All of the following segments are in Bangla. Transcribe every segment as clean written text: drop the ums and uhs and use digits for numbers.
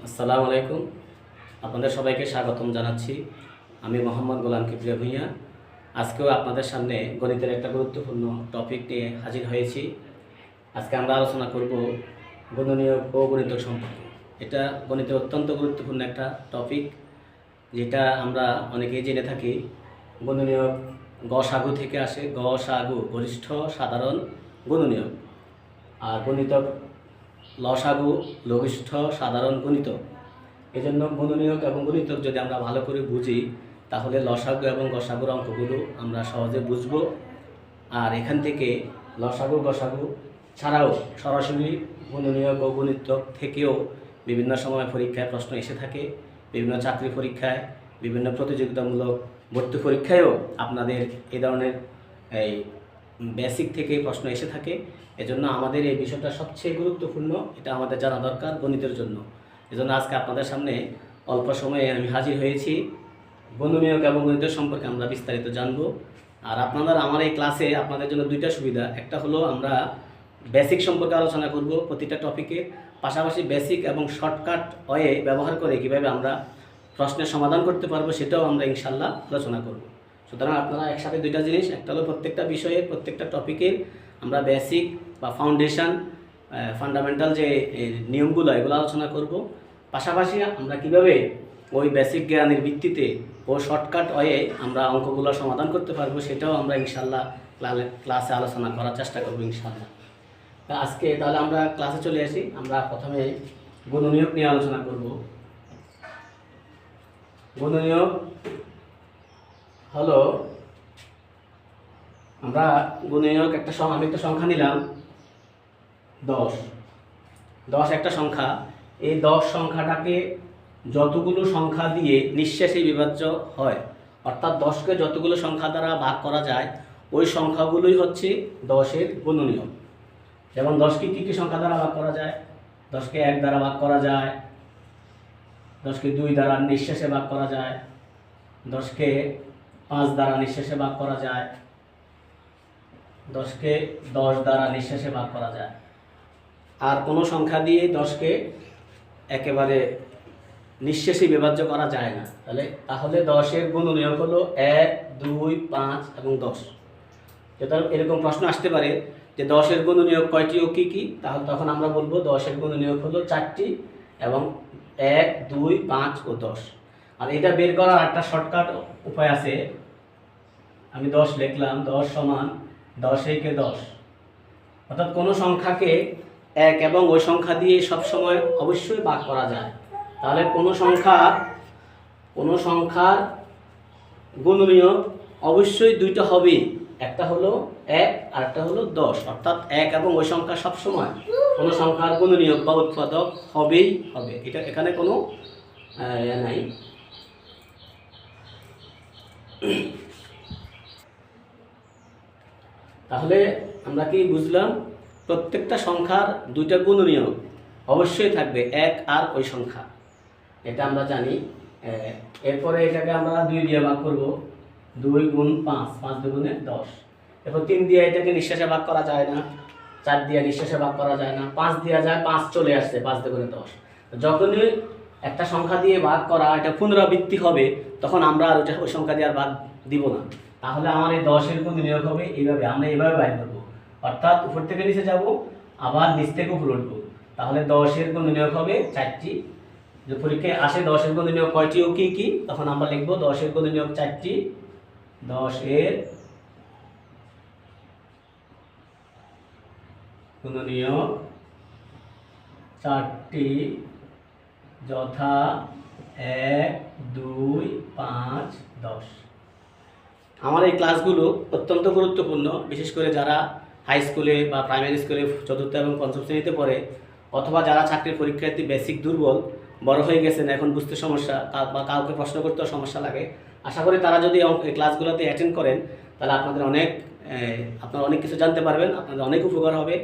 আসসালামু আলাইকুম। আপনাদের সবাইকে স্বাগতম জানাচ্ছি। আমি মোহাম্মদ গোলাম কিবরিয়া ভূঁইয়া। আজকেও আপনাদের সামনে গণিতের একটা গুরুত্বপূর্ণ টপিক নিয়ে হাজির হয়েছি। আজকে আমরা আলোচনা করব গুণনীয়ক ও গুণিতক সম্পর্কে। এটা গণিতের অত্যন্ত গুরুত্বপূর্ণ একটা টপিক, যেটা আমরা অনেকেই জেনে থাকি। গুণনীয়ক গসাগু থেকে আসে, গসাগু গরিষ্ঠ সাধারণ গুণনীয়ক, আর গণিতক লসাগু লঘিষ্ঠ সাধারণ গুণিতক। এজন্য গুণনীয়ক এবং গুণিতক যদি আমরা ভালো করে বুঝি, তাহলে লসাগু এবং গসাগুর অঙ্কগুলো আমরা সহজে বুঝব। আর এখান থেকে লসাগু গসাগু ছাড়াও সরাসরি গুণনীয়ক ও গুণিতক থেকেও বিভিন্ন সময় পরীক্ষায় প্রশ্ন এসে থাকে। বিভিন্ন চাকরি পরীক্ষায়, বিভিন্ন প্রতিযোগিতামূলক ভর্তি পরীক্ষায়ও আপনাদের এই ধরনের এই বেসিক থেকে প্রশ্ন এসে থাকে। এজন্য আমাদের এই বিষয়টা সবচেয়ে গুরুত্বপূর্ণ, এটা আমাদের জানা দরকার গণিতের জন্য। এজন্য আজকে আপনাদের সামনে অল্প সময়ে আমি হাজির হয়েছি। গুণনীয়ক এবং গণিত সম্পর্কে আমরা বিস্তারিত জানব। আর আপনারা আমার এই ক্লাসে আপনাদের জন্য দুইটা সুবিধা। একটা হলো আমরা বেসিক সম্পর্কে আলোচনা করব প্রতিটা টপিকে, পাশাপাশি বেসিক এবং শর্টকাট ওয়ে ব্যবহার করে কীভাবে আমরা প্রশ্নের সমাধান করতে পারবো সেটাও আমরা ইনশাল্লাহ আলোচনা করব। সুতরাং আপনারা একসাথে দুইটা জিনিস, একটা হলো প্রত্যেকটা বিষয়ের প্রত্যেকটা টপিকের আমরা বেসিক বা ফাউন্ডেশন ফান্ডামেন্টাল যে নিয়মগুলো এগুলো আলোচনা করব। পাশাপাশি আমরা কিভাবে ওই বেসিক জ্ঞানের ভিত্তিতে ও শর্টকাট ওয়ে আমরা অঙ্কগুলো সমাধান করতে পারবো সেটাও আমরা ইনশাল্লাহ ক্লাসে আলোচনা করার চেষ্টা করবো ইনশাল্লাহ। তা আজকে তাহলে আমরা ক্লাসে চলে আসি। আমরা প্রথমে গুণনীয়ক নিয়ে আলোচনা করব। গুণনীয়ক হলো, আমরা গুণনীয়ক আমি একটা সংখ্যা নিলাম 10। 10 একটা সংখ্যা। এই 10 সংখ্যাটাকে যতগুলো সংখ্যা দিয়ে নিঃশেষে বিভাজ্য হয়, অর্থাৎ 10কে যতগুলো সংখ্যা দ্বারা ভাগ করা যায় ওই সংখ্যাগুলোই হচ্ছে 10-এর গুণনীয়ক। যেমন 10কে কী কী সংখ্যা দ্বারা ভাগ করা যায়? 10কে 1 দ্বারা ভাগ করা যায়, 10কে 2 দ্বারা নিঃশেষে ভাগ করা যায়, 10কে 5 দ্বারা নিঃশেষে ভাগ করা যায়, 10কে 10 দ্বারা নিঃশেষে ভাগ করা যায়। আর কোনো সংখ্যা দিয়ে 10কে একেবারে নিঃশেষে বিভাজ্য করা যায় না। তাহলে 10-এর গুণনীয়ক হলো 1, 2, 5 এবং 10। যেটা এরকম প্রশ্ন আসতে পারে যে 10-এর গুণনীয়ক কয়টি ও কী কী, তাহলে তখন আমরা বলবো 10-এর গুণনীয়ক হলো 4টি এবং 1, 2, 5 ও 10। আর এটা বের করার একটা শর্টকাট উপায় আছে। আমি 10 লিখলাম, 10 সমান 10 একে 10। অর্থাৎ কোনো সংখ্যাকে 1 এবং ওই সংখ্যা দিয়ে সবসময় অবশ্যই ভাগ করা যায়। তাহলে কোনো সংখ্যার গুণনীয়ক অবশ্যই দুইটা হবে, একটা হলো 1 আর একটা হলো 10। অর্থাৎ 1 এবং ওই সংখ্যা সবসময় কোনো সংখ্যার গুণনীয়ক বা উৎপাদক হবেই হবে। এটা এখানে কোনো নাই। তাহলে আমরা কি বুঝলাম? প্রত্যেকটা সংখ্যার দুইটা গুণনীয়ক অবশ্যই থাকবে, 1 আর ওই সংখ্যা, এটা আমরা জানি। এরপরে এটাকে আমরা 2 দিয়ে ভাগ করব। 2 গুণ 5, 5 দুগুণে 10। এরপর 3 দিয়ে এটাকে নিঃশেষে ভাগ করা যায় না, 4 দিয়ে নিঃশেষে ভাগ করা যায় না, 5 দেওয়া যায়, 5 চলে আসছে, 5 দুগুণে 10। যখনই একটা সংখ্যা দিয়ে ভাগ করা এটা পুনরাবৃত্তি হবে, তখন আমরা আর ওই সংখ্যা দিয়ে আর ভাগ দিব না। তাহলে আমার এই 10-এর গুণনীয়ক হবে এইভাবে, আমরা এইভাবে বাইর করবো। অর্থাৎ উপর থেকে নিচে যাব, আবার নিচ থেকে উপর উঠবো। তাহলে 10-এর গুণনীয়ক হবে 4টি। যে পরীক্ষায় আসে 10-এর গুণনীয়ক কয়টি ও কী কী, তখন আমরা লিখবো 10-এর গুণনীয়ক 4টি। 10-এর গুণনীয়ক 4টি, যথা 1, 2, 5, 10। আমার এই ক্লাসগুলো অত্যন্ত গুরুত্বপূর্ণ, বিশেষ করে যারা হাই স্কুলে বা প্রাইমারি স্কুলে 4র্থ এবং 5ম শ্রেণীতে পড়ে, অথবা যারা চাকরির পরীক্ষার্থী বেসিক দুর্বল, বড় হয়ে গেছেন, এখন বুঝতে সমস্যা বা কাউকে প্রশ্ন করতেও সমস্যা লাগে। আশা করি তারা যদি এই ক্লাসগুলোতে অ্যাটেন্ড করেন, তাহলে আপনারা অনেক কিছু জানতে পারবেন, আপনাদের অনেক উপকার হবে।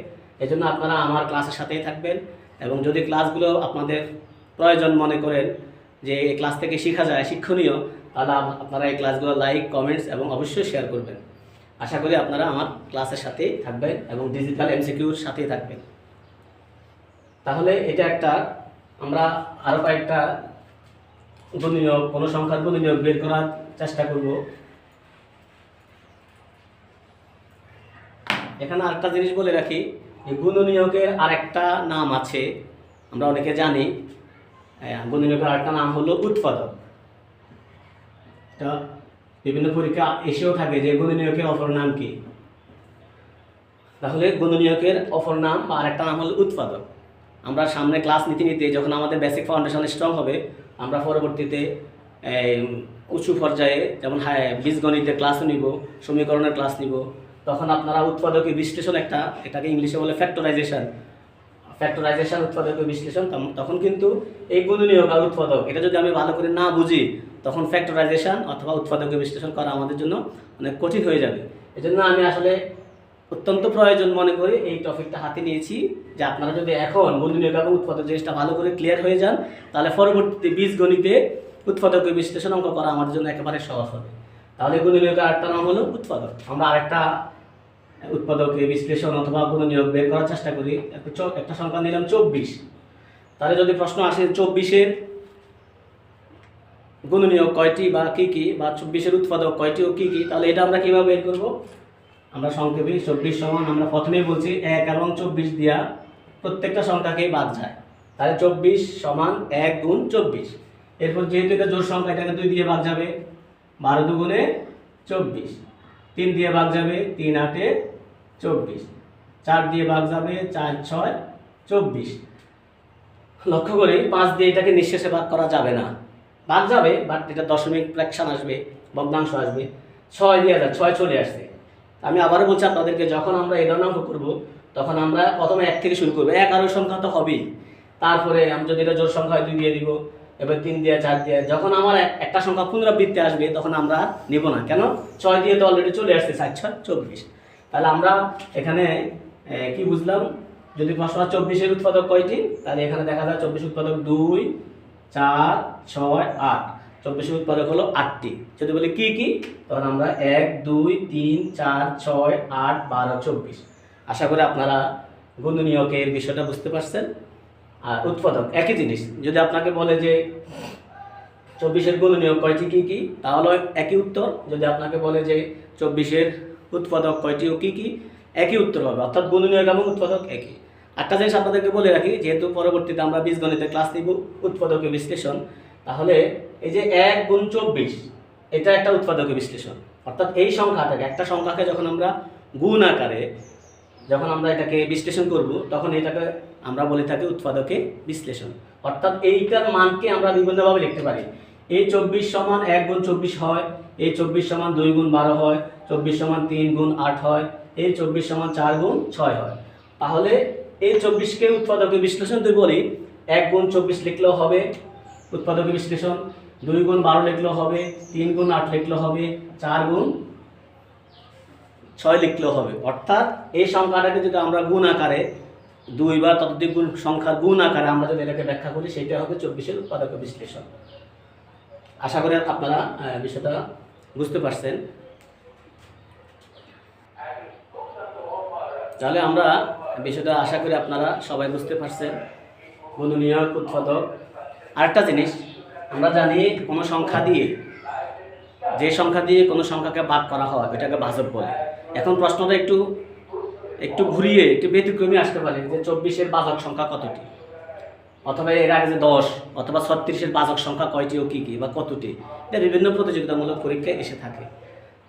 এজন্য আপনারা আমার ক্লাসের সাথেই থাকবেন, এবং যদি ক্লাসগুলো আপনাদের প্রয়োজন মনে করেন যে এই ক্লাস থেকে শেখা যায়, শিক্ষণীয়, তাহলে আপনারা এই ক্লাসগুলো লাইক, কমেন্টস এবং অবশ্যই শেয়ার করবেন। আশা করি আপনারা আমার ক্লাসের সাথেই থাকবেন এবং ডিজিটাল এমসিকিউর সাথেই থাকবেন। তাহলে এটা একটা আমরা আরও কয়েকটা গুণনীয়ক, কোনো সংখ্যার গুণনীয়ক বের করার চেষ্টা করব। এখানে আরেকটা জিনিস বলে রাখি, এই গুণনীয়কের আরেকটা নাম আছে, আমরা অনেকে জানি। গুণনীয়কের আরেকটা নাম হলো উৎপাদক। এটা বিভিন্ন পরীক্ষা এসেও থাকে যে গুণনীয়কের অপর নাম কি। তাহলে গুণনীয়কের অপর নাম বা আরেকটা নাম হলো উৎপাদক। আমরা সামনে ক্লাস নিতে নিতে যখন আমাদের বেসিক ফাউন্ডেশন স্ট্রং হবে, আমরা পরবর্তীতে উঁচু পর্যায়ে যেমন বীজগণিতের ক্লাসও নিব, সমীকরণের ক্লাস নিব, তখন আপনারা উৎপাদকের বিশ্লেষণ, এটাকে ইংলিশে বলে ফ্যাক্টরাইজেশন, উৎপাদকের বিশ্লেষণ, তখন কিন্তু এই গুণনীয়ক আর উৎপাদক এটা যদি আমি ভালো করে না বুঝি, তখন ফ্যাক্টরাইজেশন অথবা উৎপাদকের বিশ্লেষণ করা আমাদের জন্য অনেক কঠিন হয়ে যাবে। এজন্য আমি আসলে অত্যন্ত প্রয়োজন মনে করি এই টপিকটা হাতে নিয়েছি, যে আপনারা যদি এখন গুণনীয়ক এবং উৎপাদক জিনিসটা ভালো করে ক্লিয়ার হয়ে যান, তাহলে পরবর্তীতে বীজগণিতে উৎপাদকের বিশ্লেষণ অঙ্ক করা আমাদের জন্য একেবারে সহজ হবে। তাহলে গুণনীয়কের আরেকটা নাম হলো উৎপাদক। আমরা আরেকটা উৎপাদকের বিশ্লেষণ অথবা গুণনীয়ক বের করার চেষ্টা করি। একটা সংখ্যা নিলাম 24। তাহলে যদি প্রশ্ন আসে 24-এর গুণনীয়ক কয়টি বা কী কী, বা 24-এর উৎপাদক কয়টি ও কী কী, তাহলে এটা আমরা কীভাবে বের করব? আমরা সংক্ষেপে 24 সমান, আমরা প্রথমেই বলছি 1 এবং 24 দিয়া প্রত্যেকটা সংখ্যাকেই বাদ যায়। তাহলে 24 সমান 1 গুণ 24। এরপর যেহেতু এটা জোড় সংখ্যা, এটাকে 2 দিয়ে ভাগ যাবে, 12 দুগুণে 24। 3 দিয়ে ভাগ যাবে, 3 8-এ 24। 4 দিয়ে ভাগ যাবে, 4 6 24। লক্ষ্য করি 5 দিয়ে এটাকে নিঃশেষে ভাগ করা যাবে না, ভাগ যাবে বাট এটা দশমিক ফ্র্যাকশন আসবে, ভগ্নাংশ আসবে। 6 দিয়ে 6 চলে আসছে। আমি আবারও বলছি আপনাদেরকে, যখন আমরা এই ধরনের অঙ্ক করবো, তখন আমরা প্রথমে 1 থেকে শুরু করবো। 1 আরও সংখ্যা তো হবেই, তারপরে আমি যদি এটা জোড় সংখ্যা 2 দিয়ে দিব, এবার 3 দিয়ে 4 দিয়ে, যখন আমার একটা সংখ্যা পুনরাবৃত্তি আসবে তখন আমরা নেব না। কেন? 6 দিয়ে তো অলরেডি চলে আসছে, 4 6 24। তাহলে আমরা এখানে কি বুঝলাম? যদি প্রশ্ন 24-এর উৎপাদক কয়টি, তাহলে এখানে দেখা যায় 24 উৎপাদক 2 4 6 8। 24-এর উৎপাদক হলো 8টি। যদি বলি কি কি, তখন আমরা 1 2 3 4 6 8 12 24। আশা করি আপনারা গুণনীয়কের বিষয়টা বুঝতে পারছেন। আর উৎপাদক একই জিনিস। যদি আপনাকে বলে যে 24-এর গুণনীয়ক কয়টি কী কী, তাহলে একই উত্তর। যদি আপনাকে বলে যে 24-এর উৎপাদক কয়টি ও কী কী, একই উত্তর হবে। অর্থাৎ গুণনীয়ক এবং উৎপাদক একই। একটা জিনিস আপনাদেরকে বলে রাখি, যেহেতু পরবর্তীতে আমরা বীজগণিতের ক্লাস নিব উৎপাদকের বিশ্লেষণ, তাহলে এই যে 1 গুণ 24 এটা একটা উৎপাদকের বিশ্লেষণ। অর্থাৎ এই সংখ্যাটাকে, একটা সংখ্যাকে যখন আমরা গুণ আকারে যখন আমরা এটাকে বিশ্লেষণ করব, তখন এটাকে আমরা বলে থাকি উৎপাদকের বিশ্লেষণ। অর্থাৎ এইটার মানকে আমরা বিভিন্নভাবে লিখতে পারি। এই 24 সমান 1 গুণ 24 হয়, এই 24 সমান 2 গুণ 12 হয়, 24 সমান 3 গুণ 8 হয়, এই 24 সমান 4 গুণ 6 হয়। তাহলে এই 24-কে উৎপাদকের বিশ্লেষণ যদি বলি, 1 গুণ 24 লিখলেও হবে উৎপাদকের বিশ্লেষণ, 2 গুণ 12 লিখলেও হবে, 3 গুণ 8 লিখলেও হবে, 4 গুণ 6 লিখলেও হবে। অর্থাৎ এই সংখ্যাটাকে যদি আমরা গুণ আকারে 2 বা ততোধিক গুণ সংখ্যার গুণ আকারে আমরা যদি এটাকে ব্যাখ্যা করি, সেটা হবে 24-এর উৎপাদকের বিশ্লেষণ। আশা করি আপনারা বিষয়টা বুঝতে পারছেন। তাহলে আমরা বিষয়টা আশা করি আপনারা সবাই বুঝতে পারছেন। গুণনীয়ক, উৎপাদক। আরেকটা জিনিস আমরা জানি, কোনো সংখ্যা দিয়ে, যে সংখ্যা দিয়ে কোনো সংখ্যাকে ভাগ করা হয় এটাকে ভাজক বলে। এখন প্রশ্নটা একটু ঘুরিয়ে, একটু ব্যতিক্রমী আসতে পারে যে 24-এর ভাজক সংখ্যা কতটি, অথবা এর আগে যে 10 অথবা 36-এর ভাজক সংখ্যা কয়টি ও কী কী বা কতটি। এটা বিভিন্ন প্রতিযোগিতামূলক পরীক্ষায় এসে থাকে।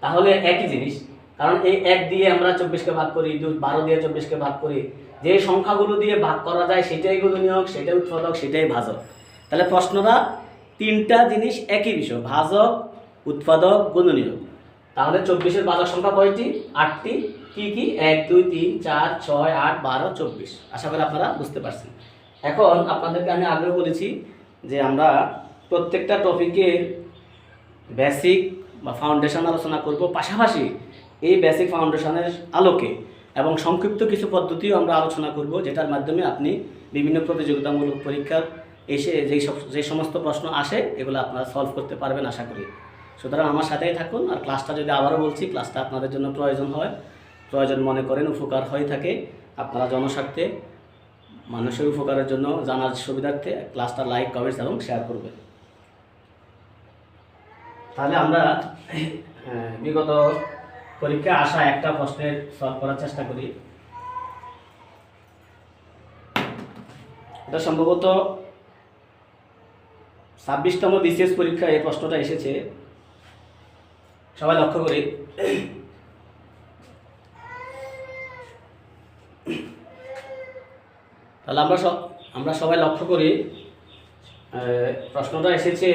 তাহলে একই জিনিস, কারণ এই 1 দিয়ে আমরা 24-কে ভাগ করি, 12 দিয়ে 24-কে ভাগ করি, যে সংখ্যাগুলো দিয়ে ভাগ করা যায় সেটাই গুণনীয়ক, সেটাই উৎপাদক, সেটাই ভাজক। তাহলে প্রশ্নটা 3টা জিনিস একই বিষয়, ভাজক, উৎপাদক, গুণনীয়ক। তাহলে 24-এর ভাজক সংখ্যা কয়টি? 8টি। কি কি? 1 2 3 4 6 8 12 24। আশা করি আপনারা বুঝতে পারছেন। এখন আপনাদেরকে আমি আগেও বলেছি যে আমরা প্রত্যেকটা টপিকের বেসিক বা ফাউন্ডেশন আলোচনা করব, পাশাপাশি এই বেসিক ফাউন্ডেশনের আলোকে এবং সংক্ষিপ্ত কিছু পদ্ধতিও আমরা আলোচনা করব, যেটার মাধ্যমে আপনি বিভিন্ন প্রতিযোগিতামূলক পরীক্ষার এসে যে সমস্ত প্রশ্ন আসে এগুলো আপনারা সলভ করতে পারবেন আশা করি। সুতরাং আমার সাথেই থাকুন। আর ক্লাসটা যদি আবারও বলছি, ক্লাসটা আপনাদের জন্য প্রয়োজন মনে করেন, উপকার হয়ে থাকে, আপনারা জনস্বার্থে মানুষের উপকারের জন্য জানার সুবিধার্থে ক্লাসটা লাইক, কমেন্টস এবং শেয়ার করবেন। তাহলে আমরা বিগত পরীক্ষায় আসা একটা প্রশ্নের সলভ করার চেষ্টা করি। এটা সম্ভবত 26তম বিসিএস পরীক্ষায় এই প্রশ্নটা এসেছে, সবাই লক্ষ্য করি। তাহলে আমরা সবাই লক্ষ্য করি, প্রশ্নটা এসেছে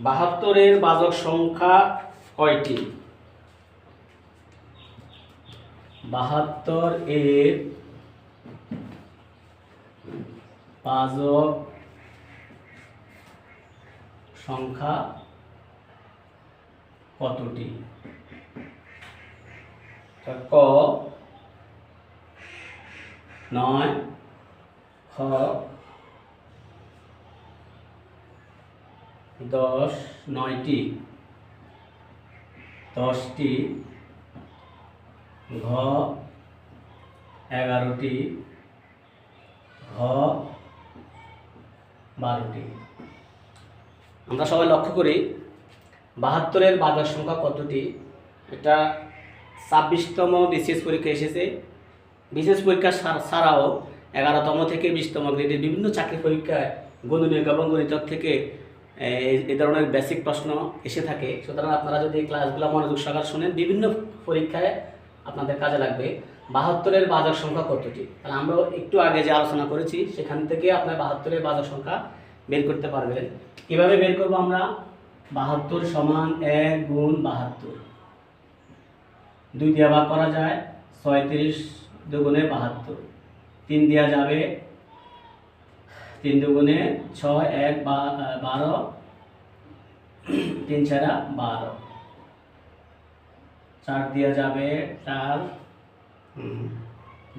72-এর বাচক সংখ্যা কয়টি? 72-এর বাচক সংখ্যা কতটি? ক 9, খ 10, 9টি, 10টি, ঘ 11টি, ঘ 12টি। আমরা সবাই লক্ষ্য করি 72-এর বাচক সংখ্যা কতটি? এটা 26তম বিসিএস পরীক্ষা এসেছে। বিসিএস পরীক্ষা ছাড়াও 11তম থেকে 20তম গ্রেডের বিভিন্ন চাকরি পরীক্ষায় গণিত এবং গণিতক থেকে এই ধরনের বেসিক প্রশ্ন এসে থাকে। সুতরাং আপনারা যদি এই ক্লাসগুলো মনোযোগ সহকারে শোনেন, বিভিন্ন পরীক্ষায় আপনাদের কাজে লাগবে। 72-এর বাচক সংখ্যা কতটি? তাহলে আমরা একটু আগে যে আলোচনা করেছি সেখান থেকে আপনার 72-এর বাচক সংখ্যা বের করতে পারবেন। কীভাবে বের করবো আমরা? 72 সমান 1 গুণ 72, 2 দিয়ে ভাগ করা যায়, 36 দুগুণে 72, 3 দেওয়া যাবে, 3 দুগুণে 6, 1 12, 3 ছাড়া 12, 4 দেওয়া যাবে, 4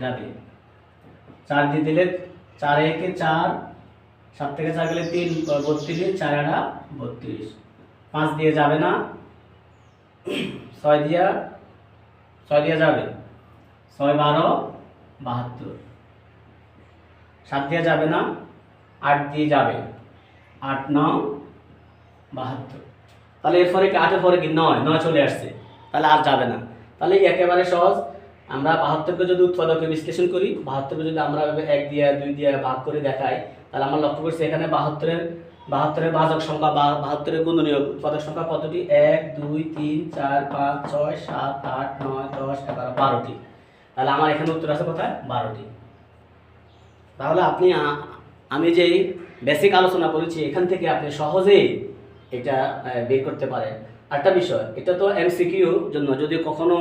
যাবে, 4 দিয়ে দিলে 4 একে 4, 7 থেকে 4 গেলে 3, 32, 4 আড়া 32, 5 দিয়ে যাবে না, 6 দিয়া যাবে, 6 12, 72, 7 দিয়ে যাবে না, 8 দিয়ে যাবে, 8 9, 72। তাহলে এরপরে কি 8-এর পরে কি 9 চলে আসছে, তাহলে আর যাবে না। তাহলে একেবারে সহজ, আমরা 72কে যদি উৎপাদকে বিশ্লেষণ করি, 72কে যদি আমরা 1 দিয়ে 2 দিয়ে ভাগ করে দেখাই, তাহলে আমরা লক্ষ্য করছি এখানে 72-এর বাচক সংখ্যা বা 72-এর গুণনীয়ক উৎপাদক সংখ্যা কতটি? 1 2 3 4 5 6 7 8 9 10 11 12টি। তাহলে আমার এখানে উত্তর আছে কোথায়? 12টি। তাহলে আমি যে বেসিক আলোচনা করেছি এখান থেকে আপনি সহজেই এটা বের করতে পারেন। আরেকটা বিষয়, এটা তো এমসিকিউ জন্য, যদি কখনো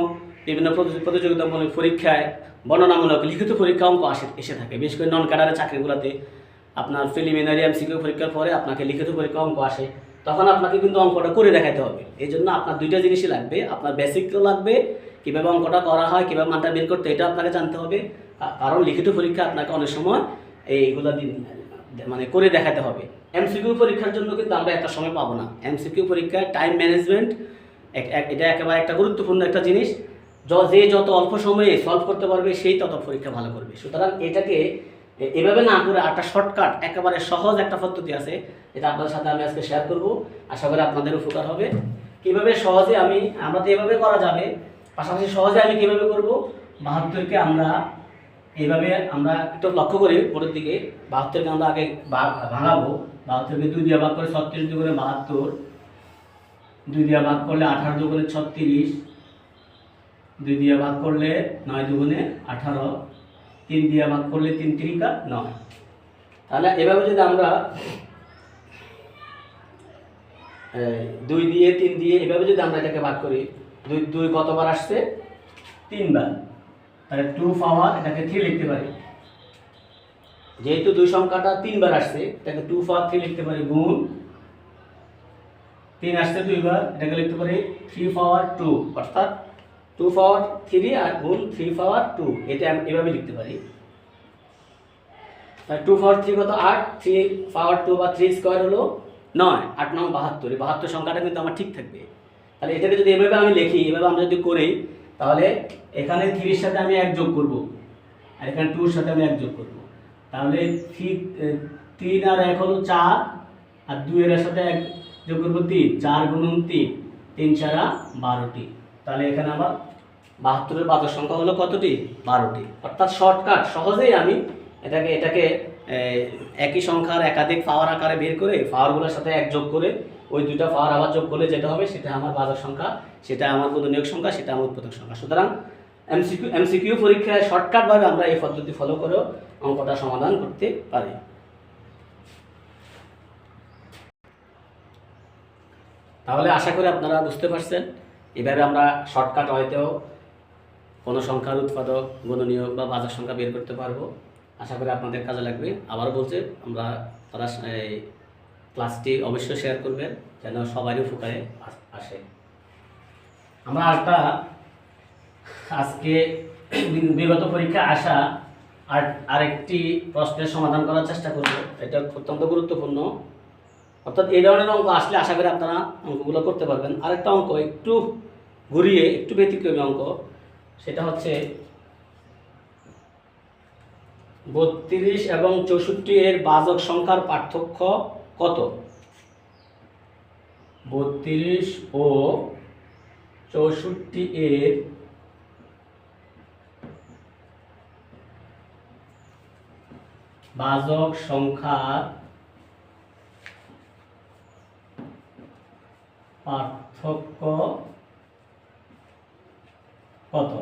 বিভিন্ন প্রতিযোগিতামূলক পরীক্ষায় বর্ণনামূলক লিখিত পরীক্ষা অঙ্ক এসে থাকে, বিশেষ করে নন ক্যাডারের চাকরিগুলোতে আপনার প্রিলিমিনারি এমসিকিউ পরীক্ষার পরে আপনাকে লিখিত পরীক্ষা অঙ্ক আসে, তখন আপনাকে কিন্তু অঙ্কটা করে দেখাতে হবে। এই জন্য আপনার দুইটা জিনিসই লাগবে, আপনার বেসিকও লাগবে, কীভাবে অঙ্কটা করা হয়, কীভাবে মানটা বের করতে, এটা আপনাকে জানতে হবে। কারণ লিখিত পরীক্ষা আপনাকে অনেক সময় এইগুলো মানে করে দেখাতে হবে। এমসিকিউ পরীক্ষার জন্য কিন্তু আমরা একটা সময় পাবো না। এমসিকিউ পরীক্ষায় টাইম ম্যানেজমেন্ট এটা একেবারে একটা গুরুত্বপূর্ণ একটা জিনিস। যে যত অল্প সময়ে সলভ করতে পারবে সেই তত পরীক্ষা ভালো করবে। সুতরাং এটাকে এভাবে না করে একটা শর্টকাট একেবারে সহজ একটা পদ্ধতি আছে, এটা আপনাদের সাথে আমি আজকে শেয়ার করব। আশা করি আপনাদের উপকার হবে। কীভাবে সহজে আমরা তো এভাবে করা যাবে, পাশাপাশি সহজে আমি কীভাবে করব, 72কে আমরা এইভাবে আমরা একটু লক্ষ্য করি পরের দিকে। 72কে আমরা আগে ভাঙাবো। 72কে 2 দিয়ে ভাগ করে 36 দুগুণে 72, 2 দিয়ে ভাগ করলে 18 দুগুণে 36, 2 দিয়ে ভাগ করলে 9 দুগুণে 18, 3 দিয়ে ভাগ করলে 3 3 9। তাহলে এভাবে যদি আমরা 2 দিয়ে 3 দিয়ে এভাবে যদি আমরা এটাকে ভাগ করি, 2 কতবার আসছে? 3 বার। তাহলে 2 পাওয়ার এটাকে 3 লিখতে পারি। যেহেতু 2 সংখ্যাটা 3 বার আসছে, এটাকে 2 পাওয়ার 3 লিখতে পারি, গুণ 3 আসছে 2 বার, এটাকে লিখতে পারি 3 পাওয়ার 2, অর্থাৎ 2 পাওয়ার 3 আর গুণ 3 পাওয়ার 2, এটা আমি এভাবে লিখতে পারি। তাহলে 2 পাওয়ার 3 কত? 8, 3 পাওয়ার 2 বা 3 স্কয়ার হলো 9, 8 9 72। এই 72 সংখ্যাটা কিন্তু আমার ঠিক থাকবে। তাহলে এটাকে যদি এভাবে আমি লিখি, এভাবে আমরা যদি করি, তাহলে এখানে 3 এর সাথে আমি 1 যোগ করব, আর এখানে 2 এর সাথে আমি 1 যোগ করব, তাহলে 3 আর 1 হলো 4, আর 2 এর সাথে 1 যোগ করব 3, 4 গুণন 3, 3 4 12টি। তাহলে এখানে আবার 72 এর বাচক সংখ্যা হলো কতটি? 12টি। অর্থাৎ শর্টকাট সহজেই আমি এটাকে একই সংখ্যার একাধিক পাওয়ার আকারে বের করে পাওয়ারগুলোর সাথে 1 যোগ করে ওই দুইটা পাওয়ার আবার যোগ করলে যেটা হবে সেটা আমার বাচক সংখ্যা, সেটা আমার গুণনীয়ক সংখ্যা, সেটা আমার উৎপাদক সংখ্যা। সুতরাং এমসিকিউ পরীক্ষায় শর্টকাটভাবে আমরা এই পদ্ধতি ফলো করেও অঙ্কটা সমাধান করতে পারি। তাহলে আশা করি আপনারা বুঝতে পারছেন, এভাবে আমরা শর্টকাট হয়তেও কোনো সংখ্যার উৎপাদক, গুণনীয়ক বা বাচক সংখ্যা বের করতে পারবো। আশা করি আপনাদের কাজে লাগবে। আবারও বলছি, তারা এই ক্লাসটি অবশ্যই শেয়ার করবেন যেন সবারই উপকারে আসে। আমরা আজকে বিগত পরীক্ষায় আসা আরেকটি প্রশ্নের সমাধান করার চেষ্টা করব। এটা অত্যন্ত গুরুত্বপূর্ণ, অর্থাৎ এই ধরনের অঙ্ক আসলে আশা করি আপনারা অঙ্কগুলো করতে পারবেন। আরেকটা অঙ্ক একটু ঘুরিয়ে, একটু ব্যতিক্রমী অঙ্ক, সেটা হচ্ছে 32 এবং 64 এর বাচক সংখ্যার পার্থক্য কত? 32 ও 64 এর বাচক সংখ্যার পার্থক্য কত?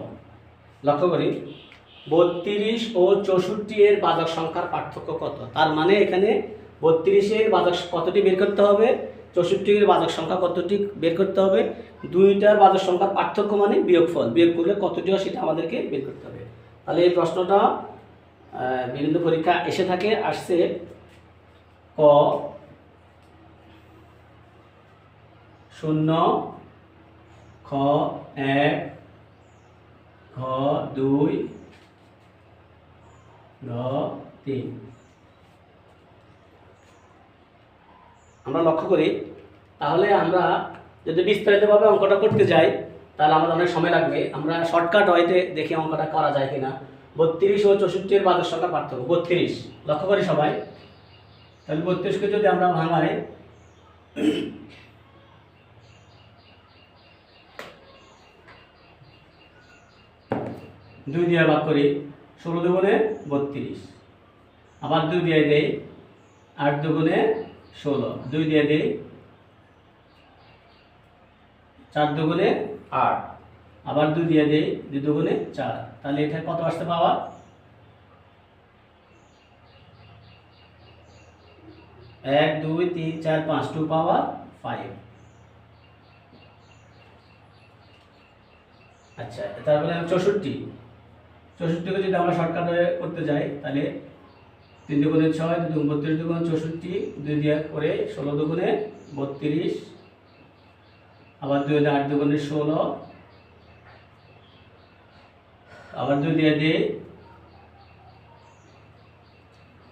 লক্ষ্য করি, 32 ও 64 এর বাচক সংখ্যার পার্থক্য কত? তার মানে এখানে 32 এর বাচক কতটি বের করতে হবে, 64 এর বাচক সংখ্যা কতটি বের করতে হবে। দুইটার বাচক সংখ্যার পার্থক্য মানে বিয়োগফল, বিয়োগ করলে কতটি হয় সেটা আমাদেরকে বের করতে হবে। তাহলে এই প্রশ্নটা বিভিন্ন পরীক্ষা আসছে ক 0, খ 1, ঘ 2, ঘ 3। আমরা লক্ষ্য করি, তাহলে আমরা যদি বিস্তারিতভাবে অঙ্কটা করতে যাই তাহলে আমাদের অনেক সময় লাগবে। আমরা শর্টকাট হয়তে দেখি অঙ্কটা করা যায় কিনা। 32 ও 64 এর বাচক সংখ্যার পার্থক্য 32, লক্ষ্য করি সবাই। তাহলে 32কে যদি আমরা ভাঙাই, 2 দিয়ে ভাগ করি, 16 দুগুণে 32, আবার 2 দিয়ে দেই, 8 দুগুণে 16, 2 দিয়ে দেই, 4 দুগুণে 8, আবার 2 দিয়ে দেই, 2 দুগুণে 4। তাহলে এটা কত আসতে পাওয়ার? 1 2 3 4 5, 2 পাওয়ার 5। আচ্ছা, তারপরে 64কে যদি আমরা শর্টকাটে করতে যাই তাহলে 3 দুগুণে 6, 2 দুগুণ 32, দুগুণ 64, 2 দিয়ে করে 16 দুগুণে 32, আবার 2 দিয়ে 8 দুগুণে 16, আবার 2 দিয়ে দিই,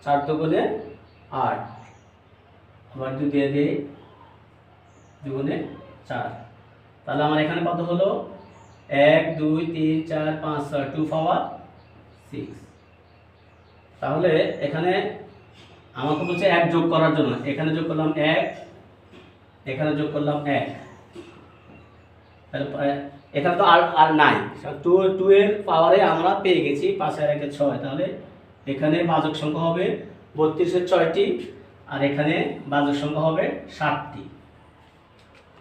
4 দুগুণে 8, আবার 2 দিয়ে দিই, দুগুণে 4। তাহলে আমার এখানে কত হলো? 1 2 3 4 5 6, 2 পাওয়ার 6। তাহলে এখানে আমাকে বলছে 1 যোগ করার জন্য, এখানে যোগ করলাম 1, এখানে যোগ করলাম 1, তাহলে এখানে তো আর নাই, 2 এর পাওয়ারে আমরা পেয়ে গেছি 5 আর 1 6। তাহলে এখানে বাচক সংখ্যা হবে 32 এর 6টি, আর এখানে বাচক সংখ্যা হবে 7টি।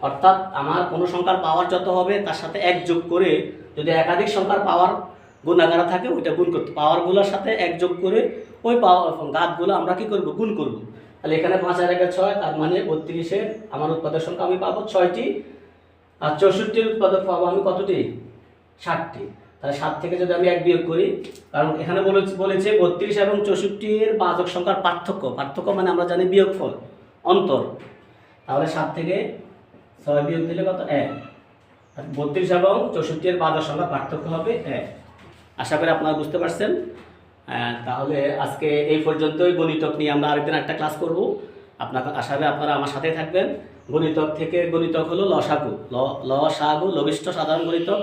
অর্থাৎ আমার কোনো সংখ্যার পাওয়ার যত হবে তার সাথে 1 যোগ করে, যদি একাধিক সংখ্যার পাওয়ার গুণাকারে থাকে ওইটা গুণ করতে, পাওয়ারগুলোর সাথে 1 যোগ করে ওই ঘাতগুলো আমরা কি করব? গুণ করব। তাহলে এখানে 5 আর 1 6, তার মানে 32 এর আমার উৎপাদক সংখ্যা আমি পাবো 6টি, আর 64 এর উৎপাদক পাবো আমি কতটি? 7টি। তাহলে 7 থেকে যদি আমি 1 বিয়োগ করি, কারণ এখানে বলেছে 32 এবং 64 এর বাচক সংখ্যার পার্থক্য মানে আমরা জানি বিয়োগফল, অন্তর। তাহলে 7 থেকে 6 বিয়োগ দিলে কত? 1। 32 এবং 64 এর বাচক সংখ্যার পার্থক্য হবে 1। আশা করি আপনারা বুঝতে পারছেন। তাহলে আজকে এই পর্যন্তই। গণিতক নিয়ে আমরা আরেকদিন একটা ক্লাস করব। আশা করি আপনারা আমার সাথেই থাকবেন। গণিতক থেকে গণিতক হলো লসাগু, লবিষ্ট সাধারণ গণিতক।